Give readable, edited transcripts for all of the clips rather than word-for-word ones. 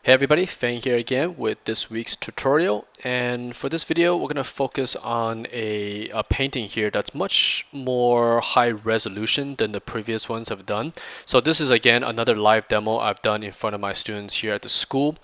Hey everybody, Fang here again with this week's tutorial, and for this video we're going to focus on a painting here that's much more high resolution than the previous ones I've done. So this is again another live demo I've done in front of my students here at the school.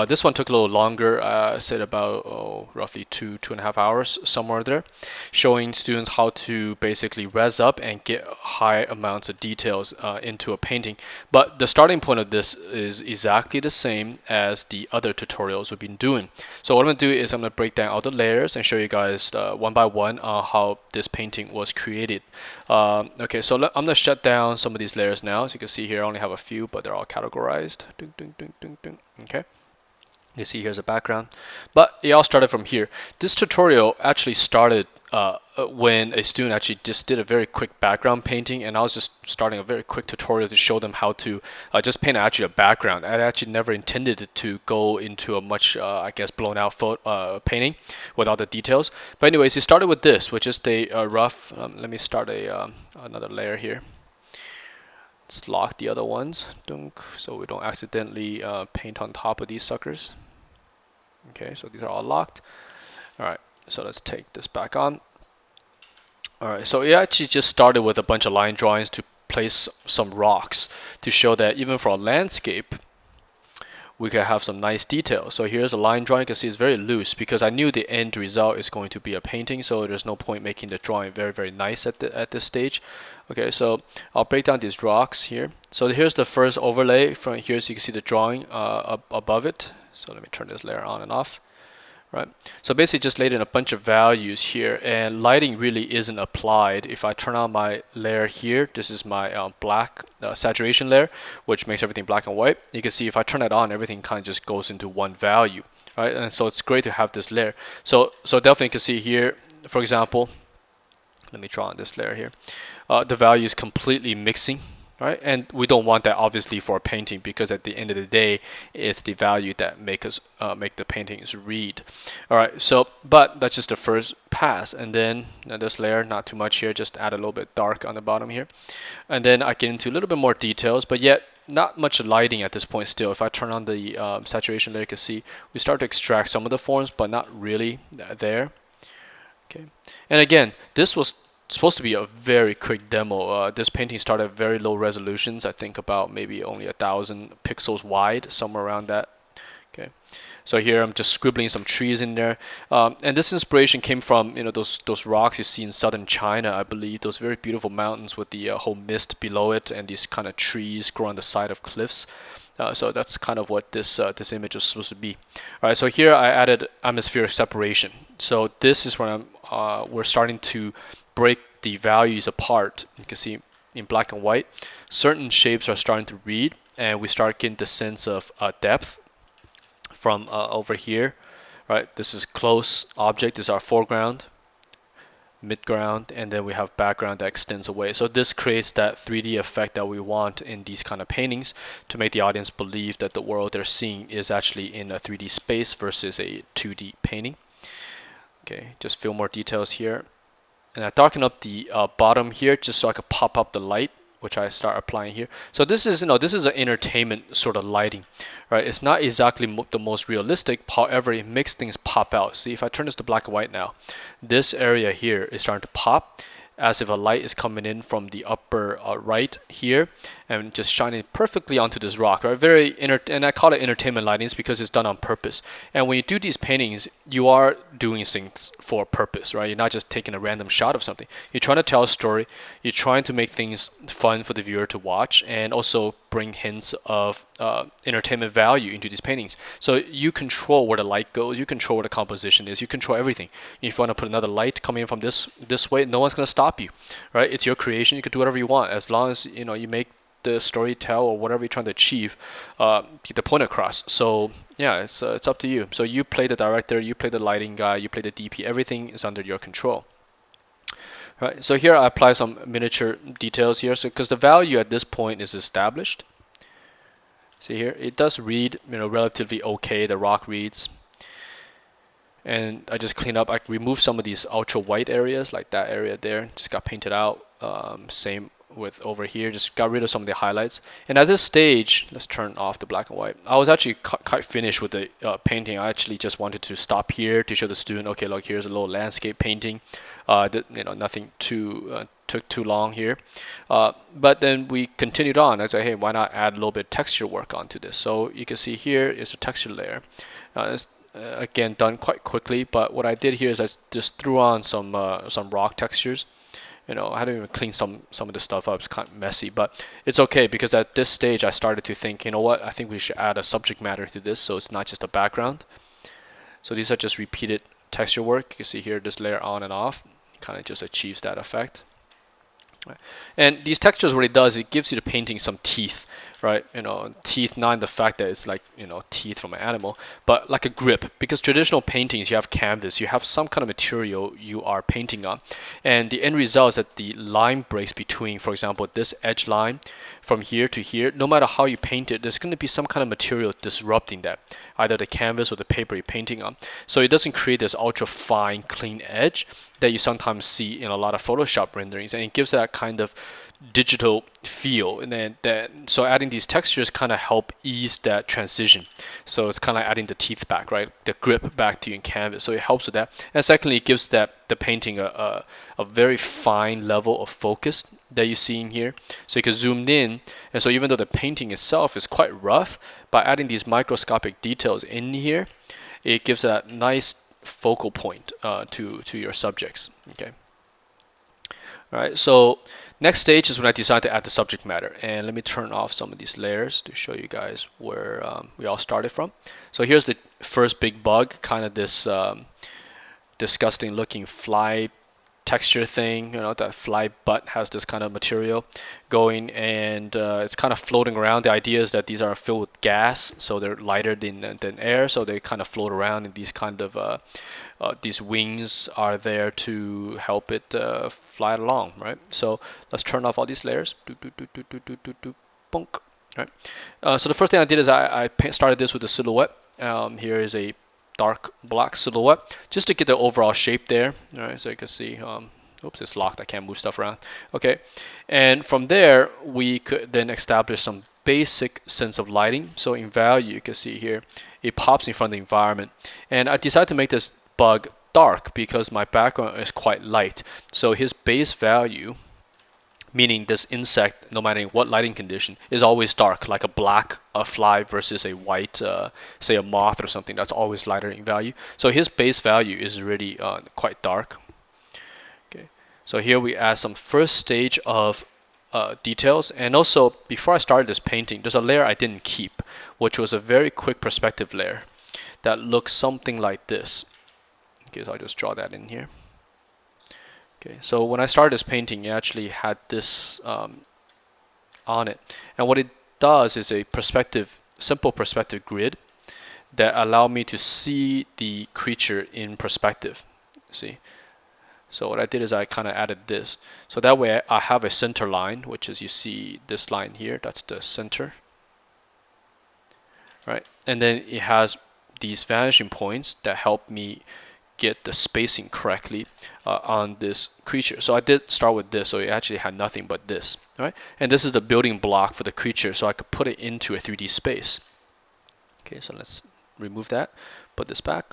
This one took a little longer, I said about roughly 2.5 hours, somewhere there, showing students how to basically res up and get high amounts of details into a painting. But the starting point of this is exactly the same as the other tutorials we've been doing. So what I'm going to do is I'm going to break down all the layers and show you guys one by one how this painting was created. Okay, so I'm going to shut down some of these layers now. As you can see here, I only have a few, but they're all categorized. Okay. You see here's a background, but it all started from here. This tutorial actually started when a student actually just did a very quick background painting, and I was just starting a very quick tutorial to show them how to just paint actually a background. I actually never intended it to go into a much I guess blown out painting with all the details. But anyways, it started with this, which is a rough. Let me start another layer here. Let's lock the other ones, so we don't accidentally paint on top of these suckers. Okay, so these are all locked. Alright, so let's take this back on. Alright, so it actually just started with a bunch of line drawings to place some rocks to show that even for a landscape, we can have some nice details. So here's a line drawing. You can see it's very loose because I knew the end result is going to be a painting, so there's no point making the drawing very nice at this stage. Okay, so I'll break down these rocks here. So here's the first overlay from here, so you can see the drawing above it. So let me turn this layer on and off. Right, so basically just laid in a bunch of values here, and lighting really isn't applied. If I turn on my layer here, this is my black saturation layer, which makes everything black and white. You can see if I turn it on, everything kind of just goes into one value, right? And so it's great to have this layer. So definitely you can see here, for example, let me draw on this layer here. The value is completely mixing. Right, and we don't want that obviously for a painting, because at the end of the day, it's the value that make the paintings read. All right, so but that's just the first pass, and then this layer, not too much here, just add a little bit dark on the bottom here, and then I get into a little bit more details, but yet not much lighting at this point still. If I turn on the saturation layer, you can see we start to extract some of the forms, but not really there. Okay, and again, this was supposed to be a very quick demo. This painting started at very low resolutions. I think about maybe only 1,000 pixels wide, somewhere around that. Okay, so here I'm just scribbling some trees in there, and this inspiration came from those rocks you see in southern China, I believe. Those very beautiful mountains with the whole mist below it, and these kind of trees grow on the side of cliffs. So that's kind of what this image is supposed to be. All right, so here I added atmospheric separation. So this is where we're starting to break the values apart. You can see in black and white, certain shapes are starting to read, and we start getting the sense of depth from over here. Right, this is close object, this is our foreground, midground, and then we have background that extends away. So this creates that 3D effect that we want in these kind of paintings, to make the audience believe that the world they're seeing is actually in a 3D space versus a 2D painting. Okay, just fill more details here. And I darken up the bottom here just so I could pop up the light, which I start applying here. So this is this is an entertainment sort of lighting, right? It's not exactly the most realistic. However, it makes things pop out. See, if I turn this to black and white now, this area here is starting to pop, as if a light is coming in from the upper right here and just shining perfectly onto this rock, right? And I call it entertainment lighting because it's done on purpose. And when you do these paintings, you are doing things for a purpose, right? You're not just taking a random shot of something. You're trying to tell a story. You're trying to make things fun for the viewer to watch, and also bring hints of entertainment value into these paintings. So you control where the light goes, you control where the composition is, you control everything. If you want to put another light coming in from this way, no one's going to stop you, right? It's your creation. You can do whatever you want, as long as you make the story tell, or whatever you're trying to achieve, get the point across. So yeah, it's up to you. So you play the director, you play the lighting guy, you play the DP. Everything is under your control. Right, so here I apply some miniature details here, so because the value at this point is established. See here, it does read, relatively okay. The rock reads, and I just clean up. I remove some of these ultra white areas, like that area there, just got painted out. Same with over here. Just got rid of some of the highlights. And at this stage, let's turn off the black and white. I was actually quite finished with the painting. I actually just wanted to stop here to show the student, okay, look, here's a little landscape painting. Nothing took too long here. But then we continued on. I said, hey, why not add a little bit of texture work onto this? So you can see here is the texture layer. It's again done quite quickly, but what I did here is I just threw on some rock textures. I hadn't even cleaned some of the stuff up. It's kind of messy, but it's okay because at this stage I started to think, you know what, I think we should add a subject matter to this, so it's not just a background. So these are just repeated texture work. You see here this layer on and off, it kind of just achieves that effect. And these textures, what it does, it gives you the painting some teeth, right? Teeth, not in the fact that it's like, teeth from an animal, but like a grip. Because traditional paintings, you have canvas, you have some kind of material you are painting on. And the end result is that the line breaks between, for example, this edge line from here to here. No matter how you paint it, there's going to be some kind of material disrupting that, either the canvas or the paper you're painting on. So it doesn't create this ultra fine, clean edge that you sometimes see in a lot of Photoshop renderings, and it gives that kind of digital feel. And then so adding these textures kind of help ease that transition. So it's kind of adding the teeth back, right? The grip back to you in canvas. So it helps with that. And secondly, it gives the painting a very fine level of focus that you see in here. So you can zoom in, and so even though the painting itself is quite rough, by adding these microscopic details in here, it gives a nice focal point to your subjects. Okay. All right. So next stage is when I decide to add the subject matter, and let me turn off some of these layers to show you guys where we all started from. So here's the first big bug, kind of this disgusting looking fly texture thing. That fly butt has this kind of material going, and it's kind of floating around. The idea is that these are filled with gas, so they're lighter than air, so they kind of float around, and these kind of these wings are there to help it fly along, right? So let's turn off all these layers. Bonk. Right. So the first thing I did is I started this with a silhouette. Here is a dark black silhouette just to get the overall shape there. All right, so you can see, oops, it's locked, I can't move stuff around. Okay, and from there we could then establish some basic sense of lighting. So in value, you can see here it pops in front of the environment, and I decided to make this bug dark because my background is quite light. So his base value, meaning this insect, no matter what lighting condition, is always dark, like a fly versus a white, say a moth or something, that's always lighter in value. So his base value is really quite dark. Okay, so here we add some first stage of details. And also, before I started this painting, there's a layer I didn't keep, which was a very quick perspective layer that looks something like this. Okay, so I'll just draw that in here. Okay, so when I started this painting, it actually had this on it, and what it does is a simple perspective grid that allowed me to see the creature in perspective. See, so what I did is I kind of added this, so that way I have a center line, which is, you see this line here, that's the center, right? And then it has these vanishing points that help me get the spacing correctly on this creature. So I did start with this, so it actually had nothing but this, right? And this is the building block for the creature, so I could put it into a 3D space. Okay, so let's remove that, put this back.